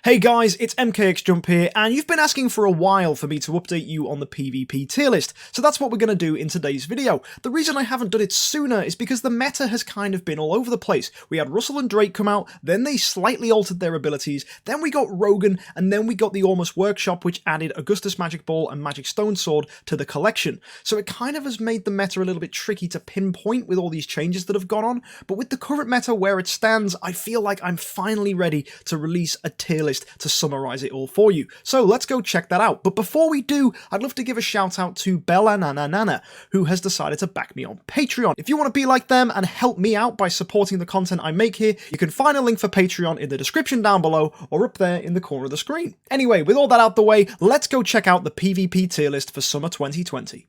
Hey guys, it's MKxJUMP here, and you've been asking for a while for me to update you on the PvP tier list, so that's what we're going to do in today's video. The reason I haven't done it sooner is because the meta has kind of been all over the place. We had Russell and Drake come out, then they slightly altered their abilities, then we got Rogan, and then we got the Almost Workshop, which added Augustus Magic Ball and Magic Stone Sword to the collection. So it kind of has made the meta a little bit tricky to pinpoint with all these changes that have gone on, but with the current meta where it stands, I feel like I'm finally ready to release a tier list to summarize it all for you. So let's go check that out. But before we do, I'd love to give a shout out to Belrain, who has decided to back me on Patreon. If you want to be like them and help me out by supporting the content I make here, you can find a link for Patreon in the description down below or up there in the corner of the screen. Anyway, with all that out the way, let's go check out the PvP tier list for summer 2020.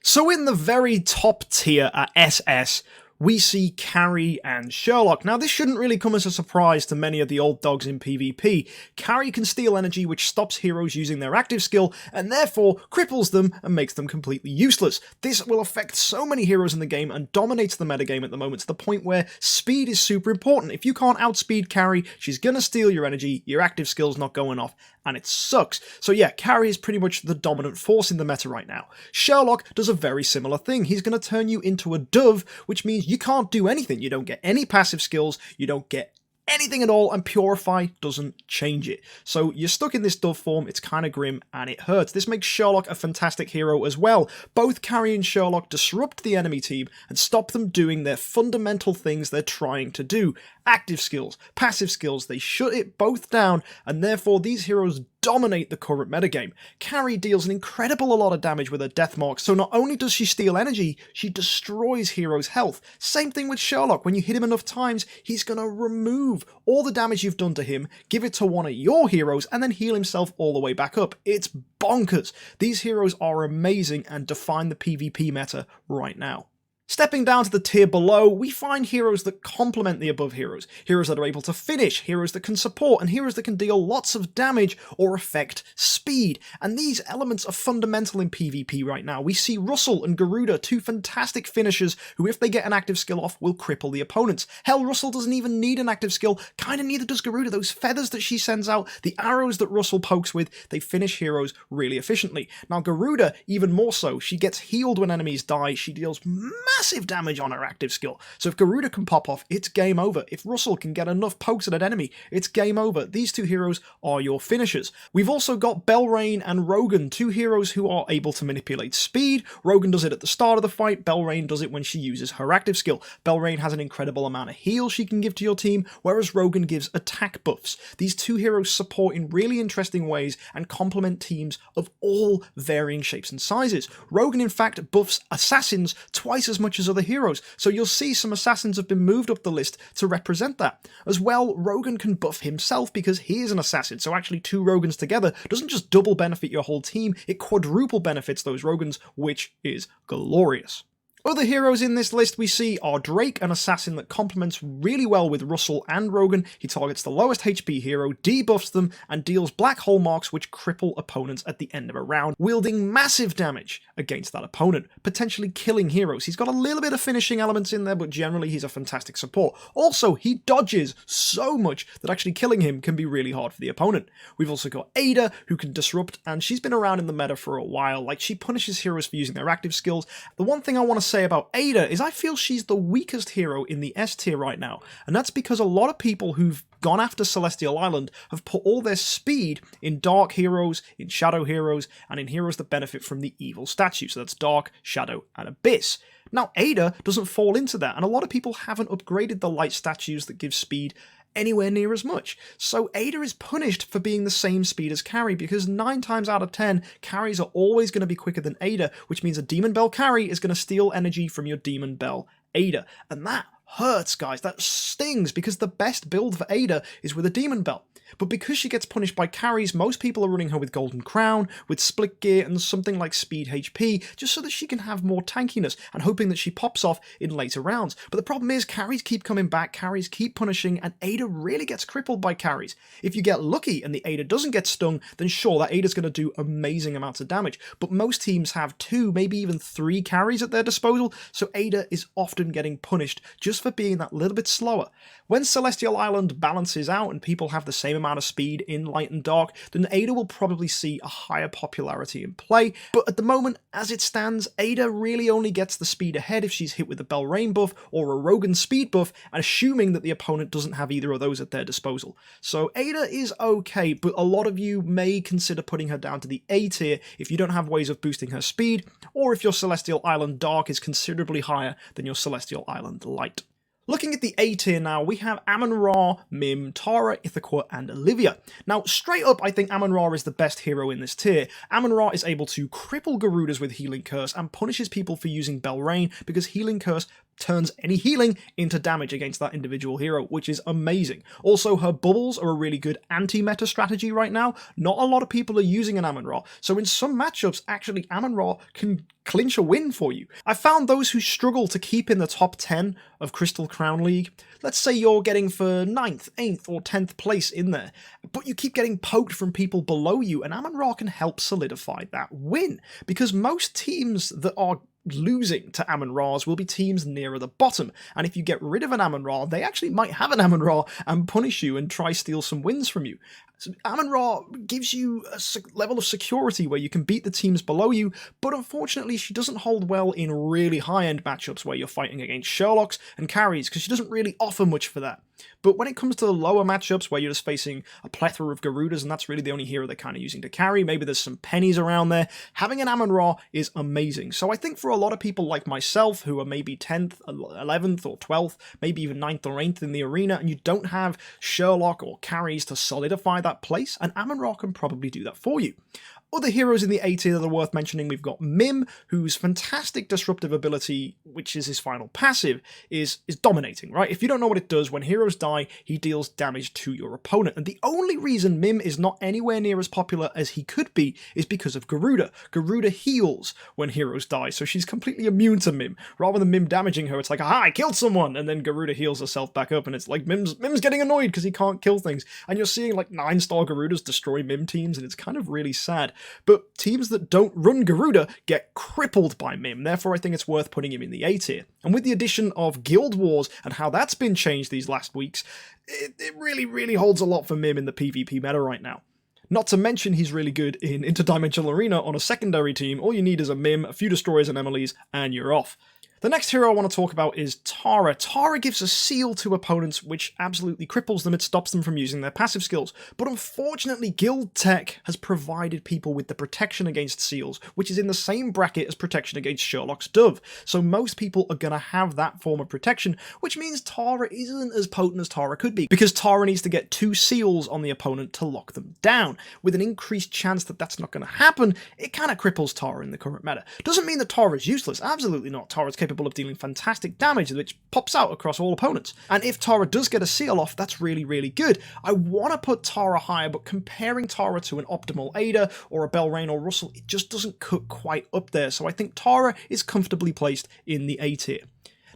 So in the very top tier at SS, we see Carrie and Sherlock. Now this shouldn't really come as a surprise to many of the old dogs in PvP. Carrie can steal energy which stops heroes using their active skill and therefore cripples them and makes them completely useless. This will affect so many heroes in the game and dominates the metagame at the moment to the point where speed is super important. If you can't outspeed Carrie, she's gonna steal your energy, your active skill's not going off, and it sucks. So yeah, Carrie is pretty much the dominant force in the meta right now. Sherlock does a very similar thing. He's going to turn you into a dove, which means you can't do anything. You don't get any passive skills, you don't get anything at all, and Purify doesn't change it. So you're stuck in this dove form, it's kind of grim, and it hurts. This makes Sherlock a fantastic hero as well. Both Carrie and Sherlock disrupt the enemy team and stop them doing their fundamental things they're trying to do. Active skills, passive skills, they shut it both down, and therefore these heroes dominate the current metagame. Carrie deals an incredible lot of damage with her death mark, so not only does she steal energy, she destroys heroes' health. Same thing with Sherlock. When you hit him enough times, he's gonna remove all the damage you've done to him, give it to one of your heroes, and then heal himself all the way back up. It's bonkers. These heroes are amazing and define the PvP meta right now. Stepping down to the tier below, we find heroes that complement the above heroes. Heroes that are able to finish, heroes that can support, and heroes that can deal lots of damage or affect speed. And these elements are fundamental in PvP right now. We see Russell and Garuda, two fantastic finishers who, if they get an active skill off, will cripple the opponents. Hell, Russell doesn't even need an active skill, kinda neither does Garuda. Those feathers that she sends out, the arrows that Russell pokes with, they finish heroes really efficiently. Now Garuda, even more so, she gets healed when enemies die, she deals massive damage on her active skill. So if Garuda can pop off, it's game over. If Russell can get enough pokes at an enemy, it's game over. These two heroes are your finishers. We've also got Belrain and Rogan, two heroes who are able to manipulate speed. Rogan does it at the start of the fight, Belrain does it when she uses her active skill. Belrain has an incredible amount of heal she can give to your team, whereas Rogan gives attack buffs. These two heroes support in really interesting ways and complement teams of all varying shapes and sizes. Rogan in fact buffs assassins twice as much as other heroes, so you'll see some assassins have been moved up the list to represent that. As well, Rogan can buff himself because he is an assassin, so actually two Rogans together doesn't just double benefit your whole team, it quadruple benefits those Rogans, which is glorious. Other heroes in this list we see are Drake, an assassin that complements really well with Russell and Rogan. He targets the lowest HP hero, debuffs them, and deals black hole marks which cripple opponents at the end of a round, wielding massive damage against that opponent, potentially killing heroes. He's got a little bit of finishing elements in there, but generally he's a fantastic support. Also, he dodges so much that actually killing him can be really hard for the opponent. We've also got Aida, who can disrupt, and she's been around in the meta for a while. Like, she punishes heroes for using their active skills. The one thing I want to say about Aida is I feel she's the weakest hero in the S tier right now, and that's because a lot of people who've gone after Celestial Island have put all their speed in dark heroes, in shadow heroes, and in heroes that benefit from the evil statue, so that's dark, shadow, and abyss. Now Aida doesn't fall into that, and a lot of people haven't upgraded the light statues that give speed anywhere near as much. So Aida is punished for being the same speed as Carrie, because 9 times out of 10, Carries are always going to be quicker than Aida, which means a Demon Bell Carrie is going to steal energy from your Demon Bell Aida. And that hurts, guys. That stings, because the best build for Aida is with a Demon Bell. But because she gets punished by carries, most people are running her with Golden Crown, with Split Gear, and something like Speed HP, just so that she can have more tankiness, and hoping that she pops off in later rounds. But the problem is, carries keep coming back, carries keep punishing, and Aida really gets crippled by carries. If you get lucky and the Aida doesn't get stung, then sure, that Aida's going to do amazing amounts of damage. But most teams have 2, maybe even 3 carries at their disposal, so Aida is often getting punished just just for being that little bit slower. When Celestial Island balances out and people have the same amount of speed in Light and Dark, then Aida will probably see a higher popularity in play, but at the moment, as it stands, Aida really only gets the speed ahead if she's hit with a Belrain buff or a Rogan speed buff, assuming that the opponent doesn't have either of those at their disposal. So Aida is okay, but a lot of you may consider putting her down to the A tier if you don't have ways of boosting her speed, or if your Celestial Island Dark is considerably higher than your Celestial Island Light. Looking at the A tier now, we have Amon-Ra, Mihm, Tara, Ithaqua, and Olivia. Now, straight up, I think Amon-Ra is the best hero in this tier. Amon-Ra is able to cripple Garudas with Healing Curse and punishes people for using Belrain because Healing Curse turns any healing into damage against that individual hero, which is amazing. Also, her bubbles are a really good anti-meta strategy right now. Not a lot of people are using an Amon-Ra, so in some matchups, actually Amon-Ra can clinch a win for you. I found those who struggle to keep in the top 10 of Crystal Crown League, let's say you're getting for 9th, 8th, or 10th place in there, but you keep getting poked from people below you, and Amon-Ra can help solidify that win, because most teams that are losing to Amon-Ra's will be teams nearer the bottom, and if you get rid of an Amon-Ra, they actually might have an Amon-Ra and punish you and try steal some wins from you. So Amon-Ra gives you a level of security where you can beat the teams below you, but unfortunately she doesn't hold well in really high-end matchups where you're fighting against Sherlocks and carries, because she doesn't really offer much for that. But when it comes to the lower matchups where you're just facing a plethora of Garudas and that's really the only hero they're kind of using to carry, maybe there's some pennies around there, having an Amon-Ra is amazing. So I think for a lot of people like myself who are maybe 10th, 11th or 12th, maybe even 9th or 8th in the arena, and you don't have Sherlock or carries to solidify that place, an Amon-Ra can probably do that for you. Other heroes in the A tier that are worth mentioning, we've got Mihm, whose fantastic disruptive ability, which is his final passive, is dominating, right? If you don't know what it does, when heroes die, he deals damage to your opponent. And the only reason Mihm is not anywhere near as popular as he could be is because of Garuda. Garuda heals when heroes die, so she's completely immune to Mihm. Rather than Mihm damaging her, it's like, aha, I killed someone! And then Garuda heals herself back up, and it's like Mim's getting annoyed because he can't kill things. And you're seeing like 9-star Garudas destroy Mihm teams, and it's kind of really sad. But teams that don't run Garuda get crippled by Mihm, therefore I think it's worth putting him in the A tier. And with the addition of Guild Wars and how that's been changed these last weeks, it really holds a lot for Mihm in the PvP meta right now. Not to mention he's really good in Interdimensional Arena on a secondary team. All you need is a Mihm, a few Destroyers and Emilys, and you're off. The next hero I want to talk about is Tara. Tara gives a seal to opponents which absolutely cripples them. It stops them from using their passive skills. But unfortunately, Guild Tech has provided people with the protection against seals, which is in the same bracket as protection against Sherlock's Dove. So most people are going to have that form of protection, which means Tara isn't as potent as Tara could be, because Tara needs to get 2 seals on the opponent to lock them down. With an increased chance that that's not going to happen, it kind of cripples Tara in the current meta. Doesn't mean that Tara is useless. Absolutely not. Tara's capable of dealing fantastic damage, which pops out across all opponents. And if Tara does get a seal off, that's really good. I want to put Tara higher, but comparing Tara to an optimal Aida or a Belrain or Russell, it just doesn't cook quite up there. So I think Tara is comfortably placed in the A tier.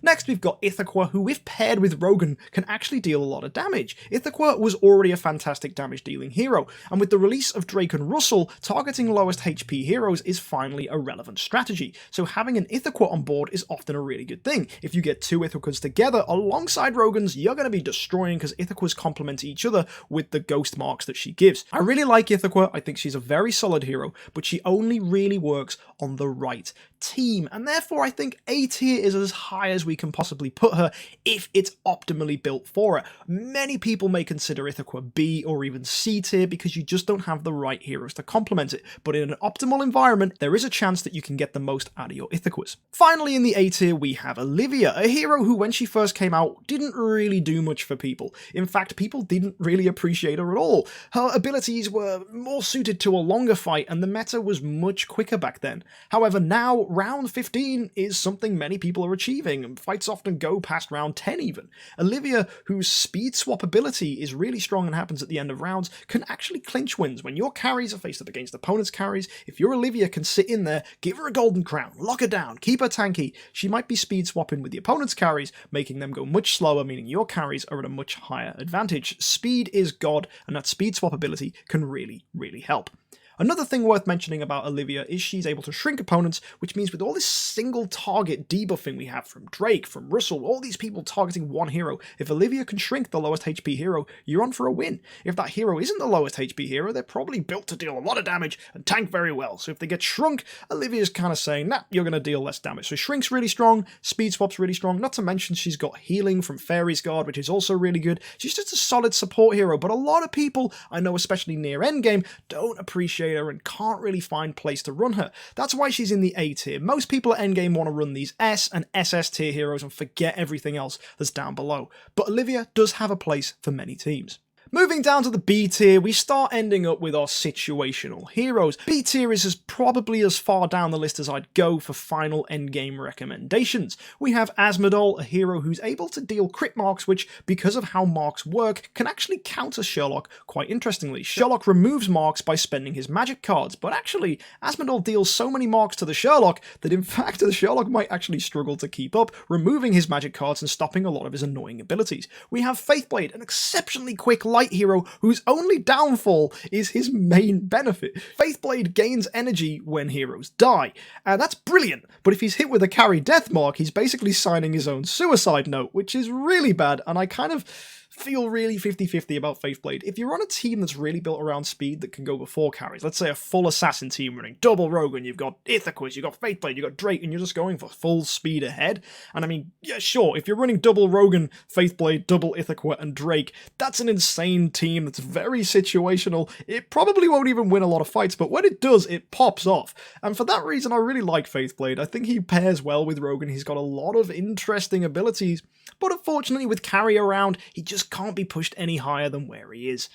Next, we've got Ithaqua, who, if paired with Rogan, can actually deal a lot of damage. Ithaqua was already a fantastic damage-dealing hero, and with the release of Drake and Russell, targeting lowest HP heroes is finally a relevant strategy, so having an Ithaqua on board is often a really good thing. If you get 2 Ithaquas together alongside Rogans, you're going to be destroying because Ithaquas complement each other with the ghost marks that she gives. I really like Ithaqua, I think she's a very solid hero, but she only really works on the right team, and therefore I think A tier is as high as we can possibly put her if it's optimally built for her. Many people may consider Ithaqua B or even C tier because you just don't have the right heroes to complement it, but in an optimal environment there is a chance that you can get the most out of your Ithaquas. Finally in the A tier we have Olivia, a hero who when she first came out didn't really do much for people. In fact, people didn't really appreciate her at all. Her abilities were more suited to a longer fight and the meta was much quicker back then. However, now round 15 is something many people are achieving, and fights often go past round 10 even. Olivia, whose speed swap ability is really strong and happens at the end of rounds, can actually clinch wins. When your carries are faced up against opponents' carries, if your Olivia can sit in there, give her a golden crown, lock her down, keep her tanky, she might be speed swapping with the opponent's carries, making them go much slower, meaning your carries are at a much higher advantage. Speed is God, and that speed swap ability can really help. Another thing worth mentioning about Olivia is she's able to shrink opponents, which means with all this single target debuffing we have from Drake, from Russell, all these people targeting one hero, if Olivia can shrink the lowest HP hero, you're on for a win. If that hero isn't the lowest HP hero, they're probably built to deal a lot of damage and tank very well. So if they get shrunk, Olivia's kind of saying, nah, you're going to deal less damage. So shrink's really strong, speed swap's really strong, not to mention she's got healing from Fairy's Guard, which is also really good. She's just a solid support hero, but a lot of people, I know especially near endgame, don't appreciate her and can't really find place to run her. That's why she's in the A tier. Most people at endgame want to run these S and SS tier heroes and forget everything else that's down below. But Olivia does have a place for many teams. Moving down to the B tier, we start ending up with our situational heroes. B tier is probably as far down the list as I'd go for final endgame recommendations. We have Asmodol, a hero who's able to deal crit marks, which, because of how marks work, can actually counter Sherlock quite interestingly. Sherlock removes marks by spending his magic cards, but actually, Asmodol deals so many marks to the Sherlock that in fact the Sherlock might actually struggle to keep up, removing his magic cards and stopping a lot of his annoying abilities. We have Faithblade, an exceptionally quick light hero whose only downfall is his main benefit. Faithblade gains energy when heroes die, and that's brilliant, but if he's hit with a carry death mark, he's basically signing his own suicide note, which is really bad, and I kind of feel really 50-50 about Faithblade. If you're on a team that's really built around speed that can go before carries, let's say a full assassin team running double Rogan, you've got Ithaqua, you've got Faithblade, you've got Drake, and you're just going for full speed ahead, and I mean, yeah, sure, if you're running double Rogan, Faithblade, double Ithaqua, and Drake, that's an insane team that's very situational. It probably won't even win a lot of fights, but when it does, it pops off, and for that reason, I really like Faithblade. I think he pairs well with Rogan. He's got a lot of interesting abilities, but unfortunately with carry around, he just can't be pushed any higher than where he is.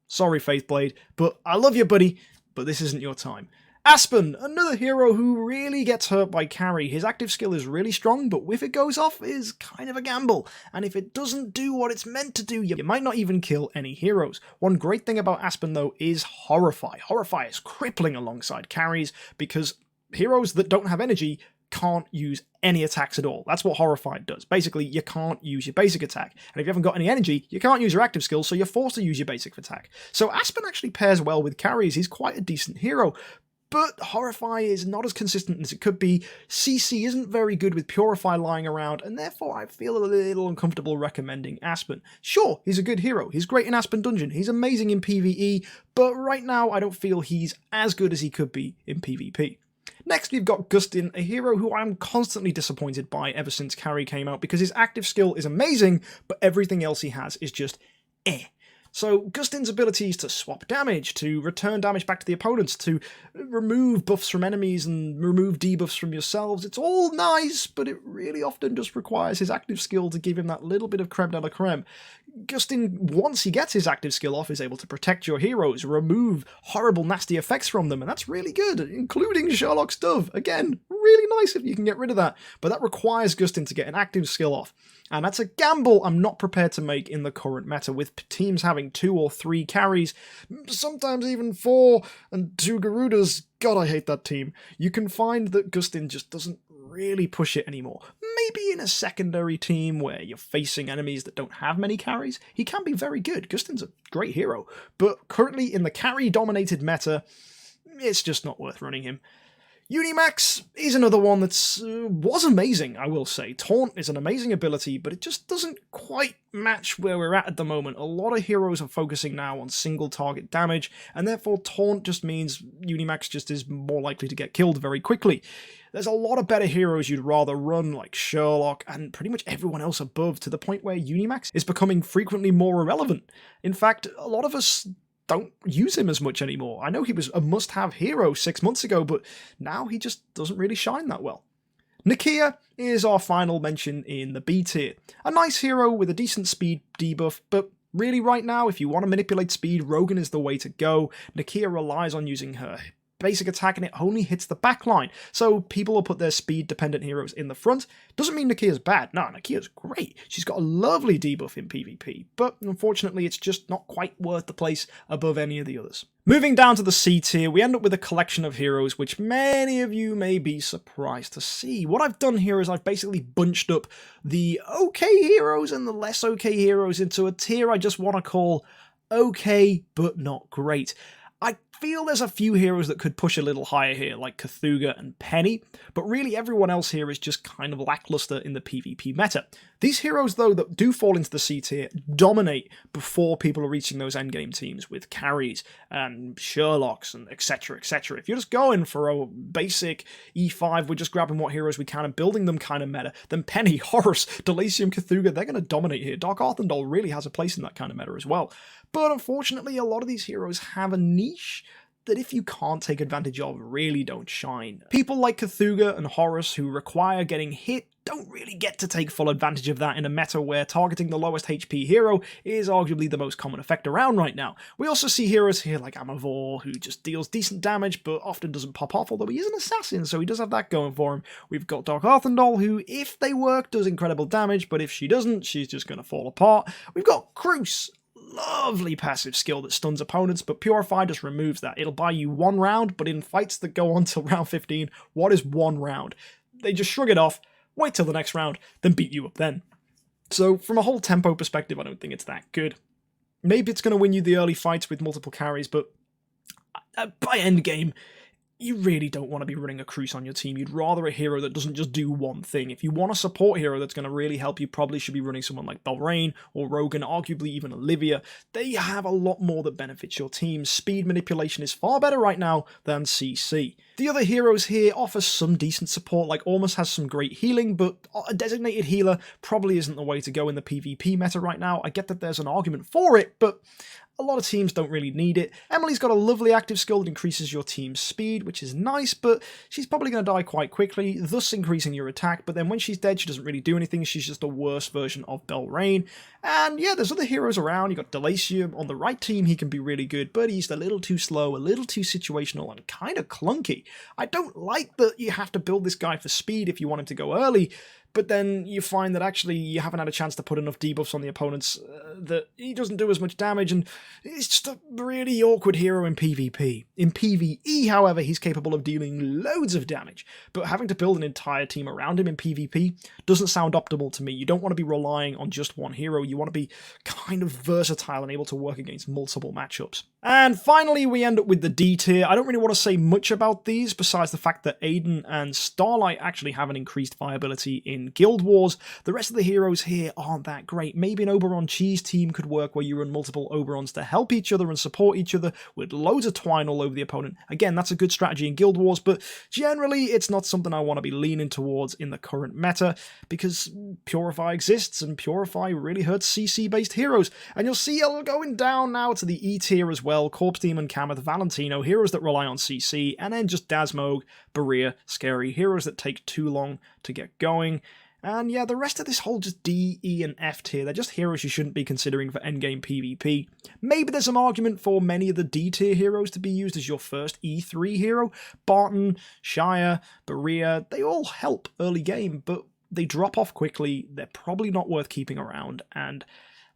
Sorry, Faithblade, but I love you, buddy, but this isn't your time. Aspen, another hero who really gets hurt by carry. His active skill is really strong, but if it goes off, is kind of a gamble. And if it doesn't do what it's meant to do, you might not even kill any heroes. One great thing about Aspen, though, is Horrify. Horrify is crippling alongside carries, because heroes that don't have energy can't use any attacks at all. That's what Horrify does. Basically, you can't use your basic attack. And if you haven't got any energy, you can't use your active skill, so you're forced to use your basic attack. So Aspen actually pairs well with carries. He's quite a decent hero. But Horrify is not as consistent as it could be. CC isn't very good with Purify lying around, and therefore I feel a little uncomfortable recommending Aspen. Sure, he's a good hero. He's great in Aspen Dungeon. He's amazing in PvE, but right now I don't feel he's as good as he could be in PvP. Next, we've got Gustin, a hero who I'm constantly disappointed by ever since carry came out, because his active skill is amazing, but everything else he has is just eh. So Gustin's abilities to swap damage, to return damage back to the opponents, to remove buffs from enemies and remove debuffs from yourselves, it's all nice, but it really often just requires his active skill to give him that little bit of creme de la creme. Gustin, once he gets his active skill off, is able to protect your heroes, remove horrible nasty effects from them, and that's really good, including Sherlock's Dove. Again, really nice if you can get rid of that, but that requires Gustin to get an active skill off. And that's a gamble I'm not prepared to make in the current meta, with teams having 2 or 3 carries, sometimes even 4, and 2 Garudas. God, I hate that team. You can find that Gustin just doesn't really push it anymore. Maybe in a secondary team where you're facing enemies that don't have many carries, he can be very good. Gustin's a great hero, but currently in the carry-dominated meta, it's just not worth running him. Unimax is another one that was amazing, I will say. Taunt is an amazing ability, but it just doesn't quite match where we're at the moment. A lot of heroes are focusing now on single target damage, and therefore Taunt just means Unimax just is more likely to get killed very quickly. There's a lot of better heroes you'd rather run, like Sherlock, and pretty much everyone else above, to the point where Unimax is becoming frequently more irrelevant. In fact, a lot of us don't use him as much anymore. I know he was a must-have hero 6 months ago, but now he just doesn't really shine that well. Nikia is our final mention in the B tier. A nice hero with a decent speed debuff, but really right now, if you want to manipulate speed, Rogan is the way to go. Nikia relies on using her basic attack and it only hits the back line, so people will put their speed dependent heroes in the front. Doesn't mean Nikia's bad. No, Nikia's great. She's got a lovely debuff in PvP, but unfortunately it's just not quite worth the place above any of the others. Moving down to the C tier, we end up with a collection of heroes which many of you may be surprised to see. What I've done here is I've basically bunched up the okay heroes and the less okay heroes into a tier I just want to call okay but not great. I feel there's a few heroes that could push a little higher here, like Ithaqua and Penny, but really everyone else here is just kind of lackluster in the PvP meta. These heroes, though, that do fall into the C tier dominate before people are reaching those endgame teams with carries and Sherlocks and etc, etc. If you're just going for a basic E5, we're just grabbing what heroes we can and building them kind of meta, then Penny, Horus, Delacium, Ithaqua, they're going to dominate here. Dark Arthendol really has a place in that kind of meta as well. But unfortunately, a lot of these heroes have a niche that if you can't take advantage of, really don't shine. People like Ithaqua and Horus, who require getting hit, don't really get to take full advantage of that in a meta where targeting the lowest HP hero is arguably the most common effect around right now. We also see heroes here like Amivor, who just deals decent damage but often doesn't pop off, although he is an assassin, so he does have that going for him. We've got Dark Arthendol, who, if they work, does incredible damage, but if she doesn't, she's just going to fall apart. We've got Cruz, lovely passive skill that stuns opponents, but Purify just removes that. It'll buy you 1 round, but in fights that go on till round 15, what is 1 round? They just shrug it off, wait till the next round, then beat you up then. So from a whole tempo perspective, I don't think it's that good. Maybe it's going to win you the early fights with multiple carries, but by endgame, you really don't want to be running a Cruz on your team. You'd rather a hero that doesn't just do one thing. If you want a support hero that's going to really help, you probably should be running someone like Belrain or Rogan, arguably even Olivia. They have a lot more that benefits your team. Speed manipulation is far better right now than CC. The other heroes here offer some decent support, like Ormus has some great healing, but a designated healer probably isn't the way to go in the PvP meta right now. I get that there's an argument for it, but a lot of teams don't really need it. Emily's got a lovely active skill that increases your team's speed, which is nice, but she's probably going to die quite quickly, thus increasing your attack, but then when she's dead, she doesn't really do anything. She's just a worse version of Belrain. And yeah, there's other heroes around. You've got Delacium. On the right team, he can be really good, but he's a little too slow, a little too situational, and kind of clunky. I don't like that you have to build this guy for speed if you want him to go early, but then you find that actually you haven't had a chance to put enough debuffs on the opponents that he doesn't do as much damage, and it's just a really awkward hero in PvP. In PvE, however, he's capable of dealing loads of damage, but having to build an entire team around him in PvP doesn't sound optimal to me. You don't want to be relying on just one hero, you want to be kind of versatile and able to work against multiple matchups. And finally, we end up with the D tier. I don't really want to say much about these, besides the fact that Aiden and Starlight actually have an increased viability in Guild Wars. The rest of the heroes here aren't that great. Maybe an Oberon Cheese team could work where you run multiple Oberons to help each other and support each other with loads of twine all over the opponent. Again, that's a good strategy in Guild Wars, but generally it's not something I want to be leaning towards in the current meta, because Purify exists, and Purify really hurts CC-based heroes. And you'll see it going down now to the E tier as well. Corpse Demon, Kameth, Valentino, heroes that rely on CC, and then just Dasmog, Berea, Scary, heroes that take too long to get going. And yeah, the rest of this whole just D, E, and F tier, they're just heroes you shouldn't be considering for endgame PvP. Maybe there's some argument for many of the D tier heroes to be used as your first E3 hero. Barton, Shire, Berea, they all help early game, but they drop off quickly, they're probably not worth keeping around, and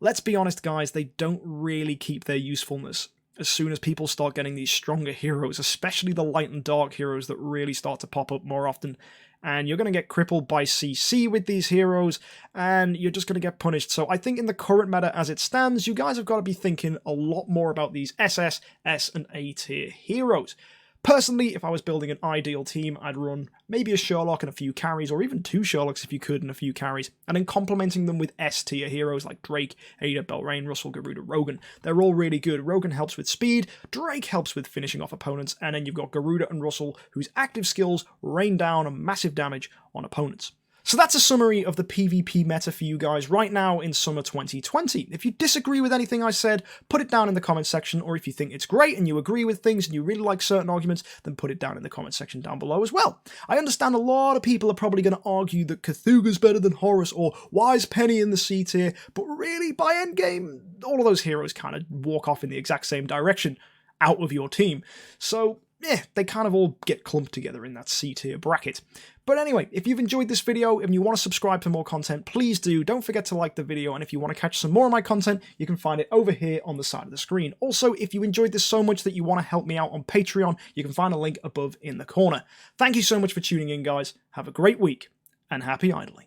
let's be honest guys, they don't really keep their usefulness as soon as people start getting these stronger heroes, especially the light and dark heroes that really start to pop up more often. And you're going to get crippled by CC with these heroes, and you're just going to get punished. So I think in the current meta as it stands, you guys have got to be thinking a lot more about these SS, S, and A tier heroes. Personally, if I was building an ideal team, I'd run maybe a Sherlock and a few carries, or even 2 Sherlocks if you could and a few carries, and then complementing them with S-tier heroes like Drake, Aida, Belrain, Russell, Garuda, Rogan. They're all really good. Rogan helps with speed, Drake helps with finishing off opponents, and then you've got Garuda and Russell, whose active skills rain down massive damage on opponents. So that's a summary of the PvP meta for you guys right now in summer 2020. If you disagree with anything I said, put it down in the comment section, or if you think it's great and you agree with things and you really like certain arguments, then put it down in the comment section down below as well. I understand a lot of people are probably going to argue that Ithaqa's better than Horus, or why is Penny in the C tier, but really by endgame, all of those heroes kind of walk off in the exact same direction out of your team. So yeah, they kind of all get clumped together in that C tier bracket. But anyway, if you've enjoyed this video and you want to subscribe for more content, please do. Don't forget to like the video, and if you want to catch some more of my content, you can find it over here on the side of the screen. Also, if you enjoyed this so much that you want to help me out on Patreon, you can find a link above in the corner. Thank you so much for tuning in, guys. Have a great week, and happy idling.